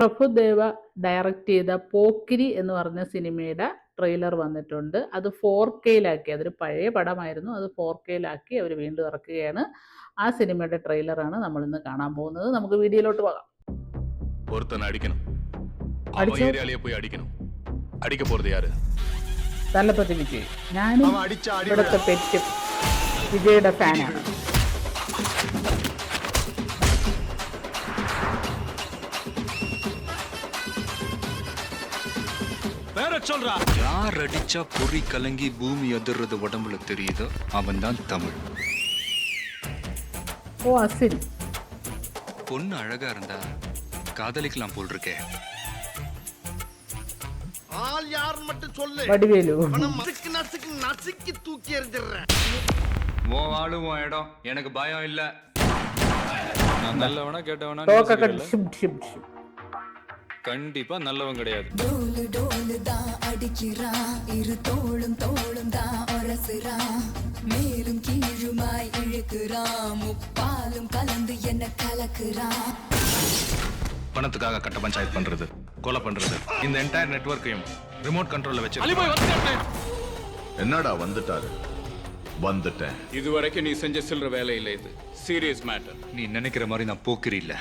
Prabhudeva direct ചെയ്ത പോക്കിരി എന്ന് പറഞ്ഞ സിനിമയുടെ ട്രെയിലർ വന്നിട്ടുണ്ട്. അത് 4Kയിലാക്കി. അതൊരു പഴയ പടമായിരുന്നു, അത് 4Kയിലാക്കി അവർ വീണ്ടും ഇറക്കുകയാണ്. ആ സിനിമയുടെ ട്രെയിലറാണ് നമ്മൾ ഇന്ന് കാണാൻ പോകുന്നത്. നമുക്ക് വീഡിയോയിലോട്ട് പോകാം. തലപ്പത്തി വിജയ്. ഞാനും ഇവിടുത്തെ പെറ്റും വിജയുടെ ഫാനാണ്. யார் அடிச்சா பொறி கலங்கி பூமி அதிர்றது உடம்புல தெரியுதோ அவன் தான் தமிழ். ஓ அசின். பொண்ணு அழகா இருந்தா காதலிக்கலாம் போல் இருக்கே. ஆள் யார் மட்டும் சொல்லு. வடிவேலு. நசுக்கு நசுக்கு நசுக்கி தூக்கி எறிஞ்சிடுறேன். ஓ ஆளு ஓ இடம் எனக்கு பயம் இல்ல. நான் நல்லவனா கேட்டவனா கண்டிப்பா நல்லவன் கிடையாது. டோலு டோலு தான் அடிக்கிறான், இரு தோளும் தோளும் தான் ஒரசுறான், மேலும் கீழுமாய் இழுக்கிறான், முப்பாலும் கலந்து என்ன கலக்குறான். பணத்துக்காக கட்ட பஞ்சாயத்து பண்றது, கொலை பண்றது, இந்த என்டையர் நெட்வொர்க்கையும் ரிமோட் கண்ட்ரோல்ல வச்சு என்னடா வந்துட்டாரு? வந்துட்டேன். இதுவரைக்கும் நீ செஞ்ச சில்லற வேலை இல்லை, இது சீரியஸ் மேட்டர். நீ நினைக்கிற மாதிரி நான் போக்கிரி இல்ல,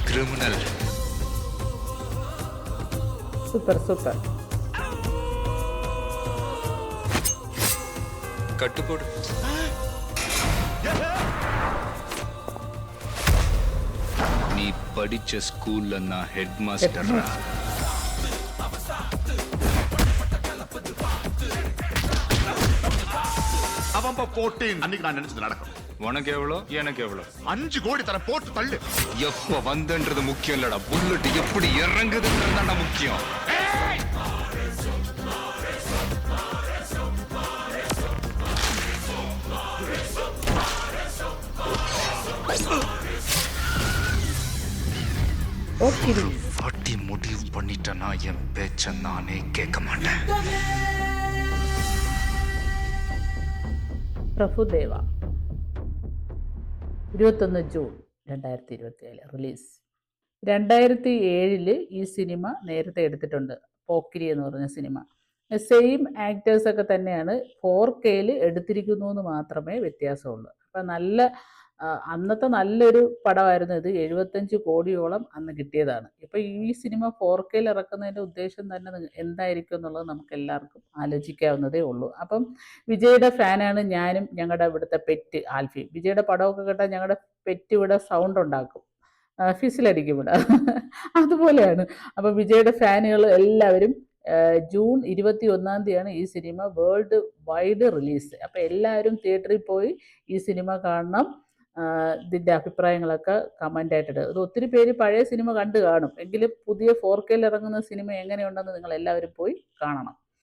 கிரிமினல். Super super. கட்டுப்போடு. நீ படிச்ச ஸ்கூல்ல நான் ஹெட் மாஸ்டரா. அவன் போட்டு அன்னைக்கு நான் நினைச்சது நடக்கும். உனக்கு எவ்வளோ எனக்கு எவ்வளோ? 5 கோடி தர போட்டு தள்ளு. எப்ப வந்தன்றது முக்கியம் இல்லடா, புல்லட் எப்படி இறங்குதுன்றது தான்டா முக்கியம். வாட்டி முடிவு பண்ணிட்டேன்னா என் பேச்ச நானே கேட்க மாட்டேன். Prabhudeva 21 June 2027 release. 2007 ഈ സിനിമ നേരത്തെ എടുത്തിട്ടുണ്ട്, പോക്കിരി എന്ന് പറഞ്ഞ സിനിമ. സെയിം ആക്ടേഴ്സൊക്കെ തന്നെയാണ്. 4Kയിൽ എടുത്തിരിക്കുന്നു എന്ന് മാത്രമേ വ്യത്യാസമുള്ളൂ. അപ്പം അന്നത്തെ നല്ലൊരു പടമായിരുന്നു ഇത്. 75 കോടിയോളം അന്ന് കിട്ടിയതാണ്. ഇപ്പം ഈ സിനിമ 4Kയിൽ ഇറക്കുന്നതിൻ്റെ ഉദ്ദേശം തന്നെ എന്തായിരിക്കും എന്നുള്ളത് നമുക്ക് എല്ലാവർക്കും ആലോചിക്കാവുന്നതേ ഉള്ളൂ. അപ്പം വിജയുടെ ഫാനാണ് ഞാനും ഞങ്ങളുടെ ഇവിടുത്തെ പെറ്റ് ആൽഫി. വിജയുടെ പടമൊക്കെ കേട്ടാൽ ഞങ്ങളുടെ പെറ്റ് ഇവിടെ സൗണ്ട് ഉണ്ടാക്കും, ഫിസിലടിക്കും ഇവിടെ. അതുപോലെയാണ്. അപ്പം വിജയുടെ ഫാനുകൾ എല്ലാവരും ജൂൺ 21 ഈ സിനിമ വേൾഡ് വൈഡ് റിലീസ്. അപ്പം എല്ലാവരും തിയേറ്ററിൽ പോയി ഈ സിനിമ കാണണം. ഇതിൻ്റെ അഭിപ്രായങ്ങളൊക്കെ കമൻ്റായിട്ടിടുക. ഇത് ഒത്തിരി പേര് പഴയ സിനിമ കണ്ടു കാണും, എങ്കിലും പുതിയ 4Kയിൽ ഇറങ്ങുന്ന സിനിമ എങ്ങനെയുണ്ടെന്ന് നിങ്ങൾ എല്ലാവരും പോയി കാണണം.